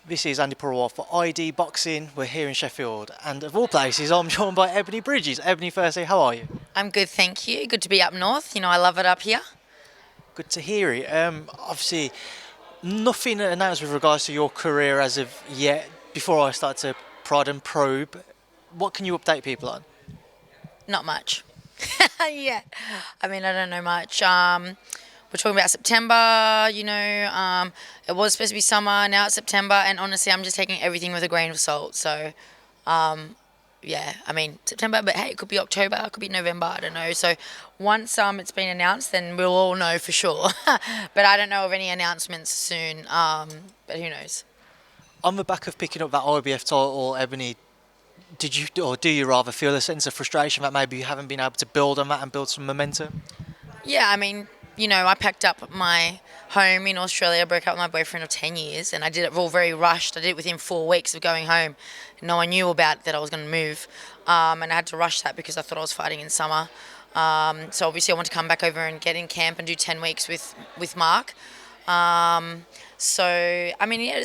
This is Andi Purewal for ID Boxing. We're here in Sheffield, and of all places, I'm joined by Ebanie Bridges. Ebanie, firstly, how are you? I'm good, thank you. Good to be up north. I love it up here. Good to hear it. Obviously, nothing announced with regards to your career as of yet. Before I start to prod and probe, what can you update people on? Not much. Yeah. I don't know much. We're talking about September, it was supposed to be summer, now it's September, and honestly, I'm just taking everything with a grain of salt. So, yeah, September, but hey, it could be October, it could be November, I don't know. So once it's been announced, then we'll all know for sure. But I don't know of any announcements soon, but who knows? On the back of picking up that IBF title, Ebony, did you, or do you rather, feel a sense of frustration that maybe you haven't been able to build on that and build some momentum? Yeah, I packed up my home in Australia, broke up with my boyfriend of 10 years, and I did it all very rushed. I did it within 4 weeks of going home. No one knew about that I was going to move, and I had to rush that because I thought I was fighting in summer. So obviously I want to come back over and get in camp and do 10 weeks with Mark. Yeah, it's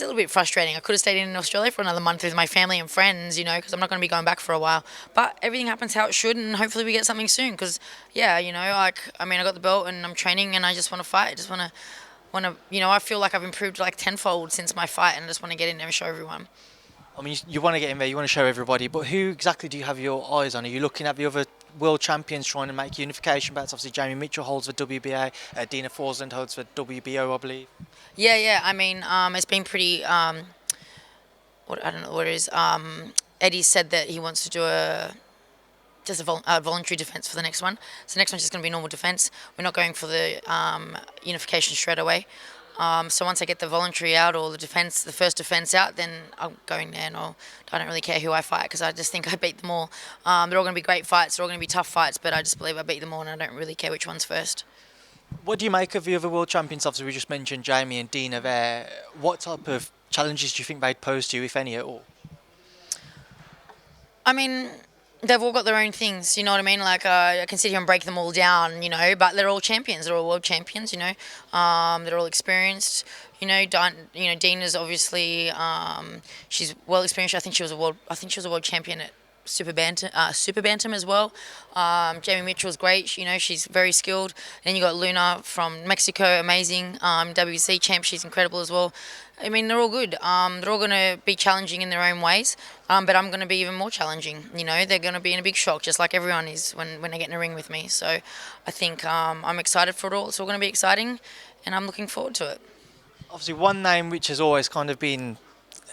a little bit frustrating. I could have stayed in Australia for another month with my family and friends, because I'm not going to be going back for a while. But everything happens how it should, and hopefully we get something soon. Because, yeah, I got the belt and I'm training and I just want to fight. I just I feel like I've improved like tenfold since my fight, and I just want to get in there and show everyone. I mean, you want to get in there, you want to show everybody, but who exactly do you have your eyes on? Are you looking at the other world champions trying to make unification bouts? Obviously, Jamie Mitchell holds the WBA, Dina Thorslund holds the WBO, I believe. Yeah. It's been pretty. What I don't know what it is. Eddie said that he wants to do a voluntary defence for the next one. So the next one's just going to be normal defence. We're not going for the unification straight away. So once I get the voluntary out or the first defence out, then I'm going there, and I don't really care who I fight because I just think I beat them all. They're all going to be great fights. They're all going to be tough fights, but I just believe I beat them all, and I don't really care which one's first. What do you make of the other world champions? Obviously, we just mentioned Jamie and Dina there. What type of challenges do you think they'd pose to you, if any at all? I mean, they've all got their own things, you know what I mean? Like, I can sit here and break them all down, but they're all champions. They're all world champions, They're all experienced. Dina's obviously, she's well experienced. I think she was a world champion at super bantam as well. Jamie Mitchell's great. She's very skilled. And then you got Luna from Mexico, amazing. WC champ, she's incredible as well. They're all good. They're all going to be challenging in their own ways, but I'm going to be even more challenging. They're going to be in a big shock, just like everyone is when they get in a ring with me. So I think I'm excited for it all. It's all going to be exciting, and I'm looking forward to it. Obviously, one name which has always kind of been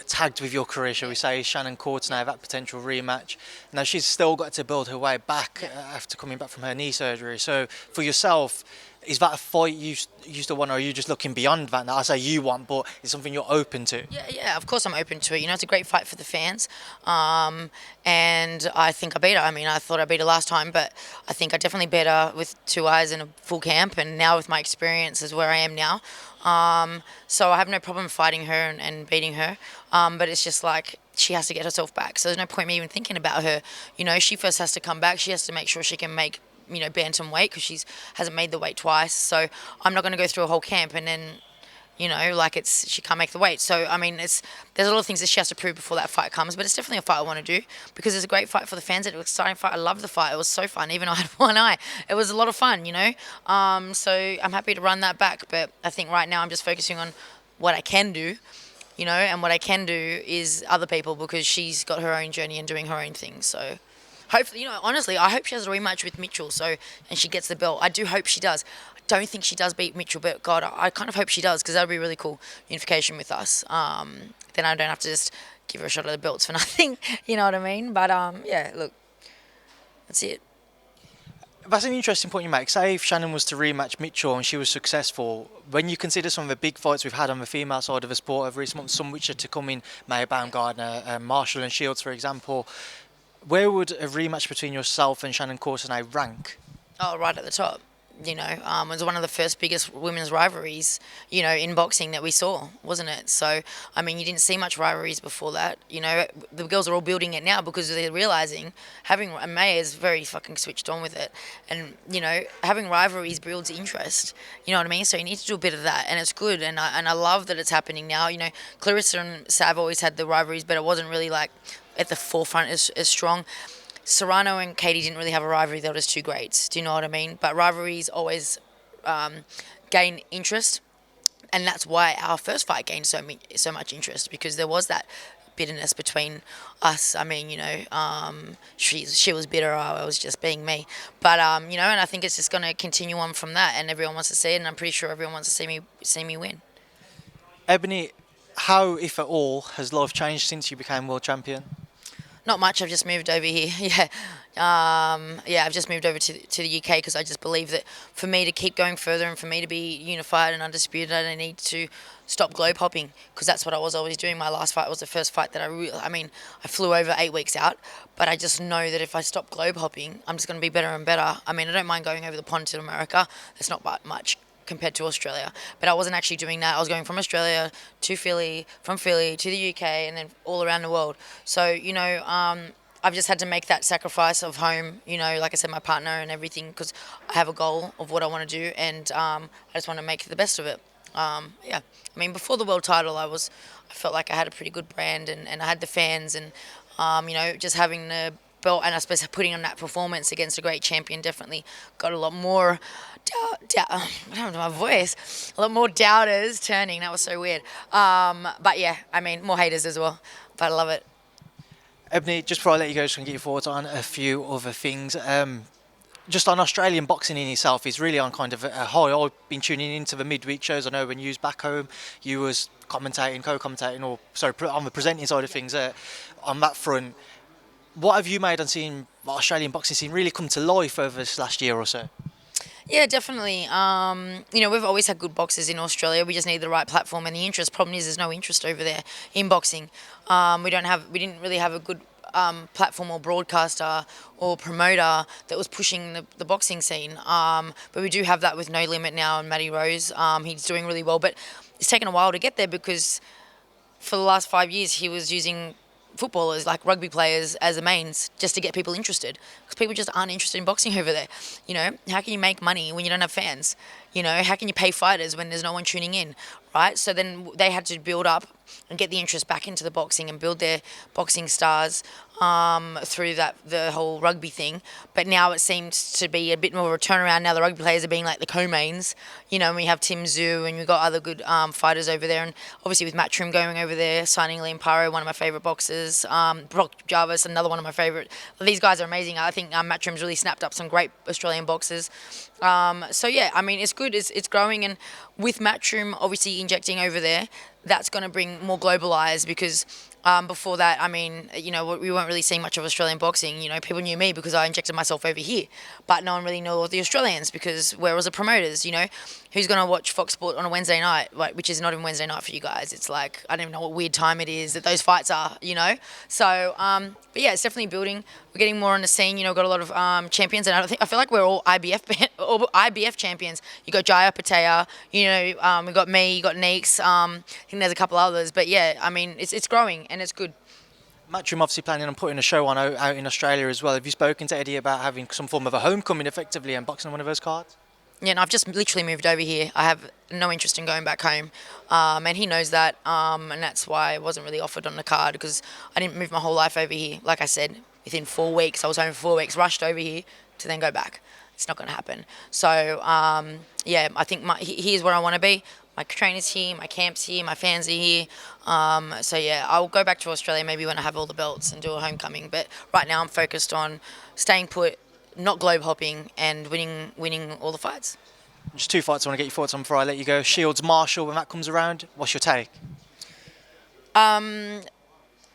tagged with your career, shall we say, is Shannon Courtenay, that potential rematch. Now, she's still got to build her way back after coming back from her knee surgery. So for yourself, is that a fight you still want, or are you just looking beyond that? Now, I say you want, but it's something you're open to. Yeah, of course I'm open to it. It's a great fight for the fans. And I think I beat her. I thought I beat her last time, but I think I definitely beat her with 2 eyes and a full camp. And now with my experience is where I am now. So I have no problem fighting her and beating her. But it's just like she has to get herself back. So there's no point me even thinking about her. She first has to come back. She has to make sure she can make bantam weight because she hasn't made the weight twice. So I'm not going to go through a whole camp and then, she can't make the weight. So there's a lot of things that she has to prove before that fight comes. But it's definitely a fight I want to do because it's a great fight for the fans. It's an exciting fight. I love the fight. It was so fun. Even though I had one eye, it was a lot of fun. So I'm happy to run that back. But I think right now I'm just focusing on what I can do. And what I can do is other people because she's got her own journey and doing her own thing. So hopefully, honestly, I hope she has a rematch with Mitchell and she gets the belt. I do hope she does. I don't think she does beat Mitchell, but God, I kind of hope she does because that would be really cool unification with us. Then I don't have to just give her a shot at the belts for nothing. You know what I mean? But yeah, look, that's it. That's an interesting point you make. Say if Shannon was to rematch Mitchell and she was successful, when you consider some of the big fights we've had on the female side of the sport over recent months, some which are to come in, May Baumgardner, Marshall and Shields, for example, where would a rematch between yourself and Shannon Courtenay rank? Oh, right at the top. it was one of the first biggest women's rivalries, in boxing that we saw, wasn't it? So, I mean, you didn't see much rivalries before that. The girls are all building it now because they're realizing and May is very fucking switched on with it. And, having rivalries builds interest. You know what I mean? So you need to do a bit of that, and it's good. And I love that it's happening now. Clarissa and Sav always had the rivalries, but it wasn't really like at the forefront as strong. Serrano and Katie didn't really have a rivalry. They were just two greats. Do you know what I mean? But rivalries always gain interest, and that's why our first fight gained so much interest, because there was that bitterness between us. I mean, she was bitter. I was just being me. But and I think it's just going to continue on from that, and everyone wants to see it, and I'm pretty sure everyone wants to see me win. Ebanie, how, if at all, has life changed since you became world champion? Not much. I've just moved over here. I've just moved over to the UK because I just believe that for me to keep going further and for me to be unified and undisputed, I need to stop globe hopping, because that's what I was always doing. My last fight was the first fight that I flew over 8 weeks out, but I just know that if I stop globe hopping, I'm just going to be better and better. I mean, I don't mind going over the pond to America. It's not much compared to Australia, but I wasn't actually doing that. I was going from Australia to Philly, from Philly to the UK, and then all around the world. So I've just had to make that sacrifice of home, like I said, my partner and everything, because I have a goal of what I want to do, and I just want to make the best of it. I mean, before the world title, I felt like I had a pretty good brand, and I had the fans, and just having the belt, and I suppose putting on that performance against a great champion definitely got a lot more what happened to my voice? A lot more doubters turning. That was so weird. But yeah, I mean, more haters as well. But I love it. Ebanie, just before I let you go, just going to get your thoughts on a few other things. Just on Australian boxing in itself, is really on kind of a high. I've been tuning into the midweek shows. I know when you was back home, you was co-commentating, on the presenting side of things. On that front, what have you made on seeing the Australian boxing scene really come to life over this last year or so? Yeah, definitely. We've always had good boxers in Australia. We just need the right platform and the interest. Problem is, there's no interest over there in boxing. We didn't really have a good platform or broadcaster or promoter that was pushing the boxing scene. But we do have that with No Limit now, and Matty Rose. He's doing really well, but it's taken a while to get there, because for the last 5 years he was using footballers, like rugby players, as a mains just to get people interested, because people just aren't interested in boxing over there. How can you make money when you don't have fans? How can you pay fighters when there's no one tuning in, right? So then they had to build up and get the interest back into the boxing and build their boxing stars through the whole rugby thing. But now it seems to be a bit more of a turnaround. Now the rugby players are being like the co-mains, and we have Tim Zhu, and we've got other good fighters over there. And obviously with Matchroom going over there, signing Liam Paro, one of my favourite boxers, Brock Jarvis, another one of my favourite. These guys are amazing. I think Matchroom's really snapped up some great Australian boxers. So yeah, I mean, it's good. It's growing, and with Matchroom obviously injecting over there, that's going to bring more global eyes, because before that, I mean, we weren't really seeing much of Australian boxing. People knew me because I injected myself over here, but no one really knew the Australians, because where was the promoters? Who's going to watch Fox Sport on a Wednesday night, which is not even Wednesday night for you guys. It's like, I don't even know what weird time it is that those fights are, So, but yeah, it's definitely building. We're getting more on the scene. Got a lot of champions, and I feel like we're all IBF champions. You got Jaya Patea, we got me, you got Neeks. I think there's a couple others, but yeah, I mean, it's growing and it's good. Matchroom obviously planning on putting a show on out in Australia as well. Have you spoken to Eddie about having some form of a homecoming, effectively, and boxing on one of those cards? Yeah, and I've just literally moved over here. I have no interest in going back home, and he knows that, and that's why I wasn't really offered on the card, because I didn't move my whole life over here. Like I said, within 4 weeks, I was home for 4 weeks, rushed over here to then go back. It's not going to happen. So, yeah, I think here's where I want to be. My trainer's here, my camp's here, my fans are here. So, yeah, I'll go back to Australia maybe when I have all the belts and do a homecoming. But right now I'm focused on staying put, not globe hopping, and winning all the fights. Just 2 fights I want to get your thoughts on before I let you go. Shields, Marshall, when that comes around, what's your take?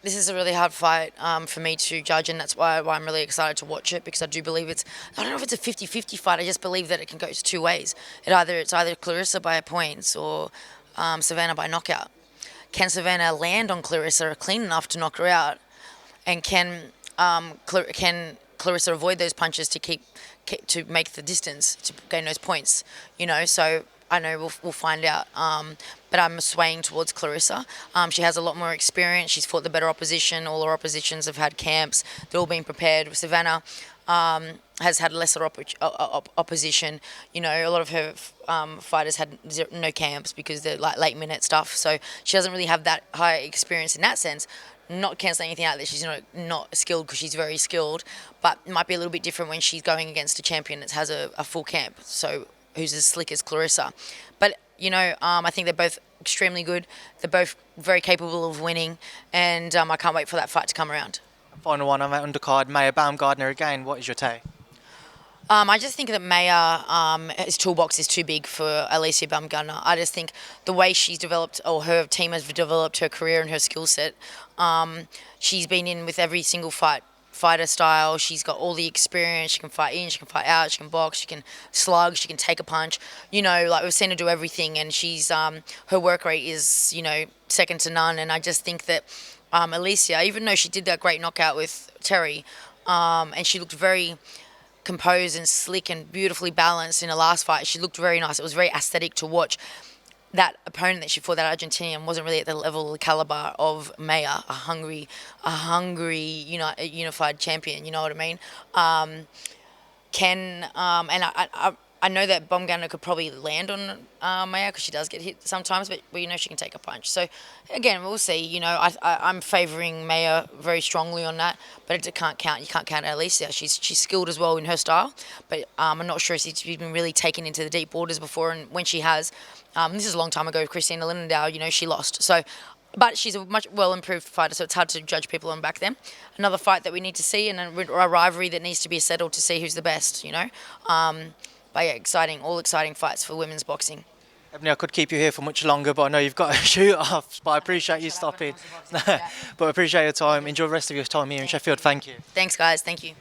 This is a really hard fight for me to judge, and that's why I'm really excited to watch it, because I do believe I don't know if it's a 50-50 fight. I just believe that it can go 2 ways. It's either Clarissa by points or Savannah by knockout. Can Savannah land on Clarissa clean enough to knock her out? And can Clarissa avoid those punches to keep to make the distance to gain those points. So I know we'll find out. But I'm swaying towards Clarissa. She has a lot more experience. She's fought the better opposition. All her oppositions have had camps. They're all being prepared. Savannah has had lesser opposition. A lot of her fighters had no camps because they're like late minute stuff. So she doesn't really have that high experience in that sense. Not cancelling anything out that she's not skilled, because she's very skilled, but it might be a little bit different when she's going against a champion that has a full camp. So who's as slick as Clarissa. But, I think they're both extremely good. They're both very capable of winning, and I can't wait for that fight to come around. Final one on that undercard, Maya Baumgardner again. What is your take? I just think that Maya, his toolbox is too big for Alicia Baumgardner. I just think the way she's developed, or her team has developed her career and her skill set, she's been in with every single fighter style. She's got all the experience. She can fight in, she can fight out, she can box, she can slug, she can take a punch. Like we've seen her do everything, and she's her work rate is second to none. And I just think that Alicia, even though she did that great knockout with Terry, and she looked very composed and slick and beautifully balanced in the last fight, she looked very nice. It was very aesthetic to watch. That opponent that she fought, that Argentinian, wasn't really at the level, the caliber of Maya, a hungry, unified champion. You know what I mean? And I know that Baumgardner could probably land on Maya, because she does get hit sometimes, but she can take a punch. So again, we'll see. I'm favouring Maya very strongly on that, but you can't count Alicia. She's skilled as well in her style, but I'm not sure if she's been really taken into the deep waters before, and when she has, this is a long time ago, Christina Lindau, she lost. So, but she's a much well-improved fighter, so it's hard to judge people on back then. Another fight that we need to see, and a rivalry that needs to be settled to see who's the best, But yeah, all exciting fights for women's boxing. Ebanie, I could keep you here for much longer, but I know you've got to shoot off. But I appreciate you stopping. But I appreciate your time. Enjoy the rest of your time here in Sheffield. Thank you. Thanks, guys. Thank you.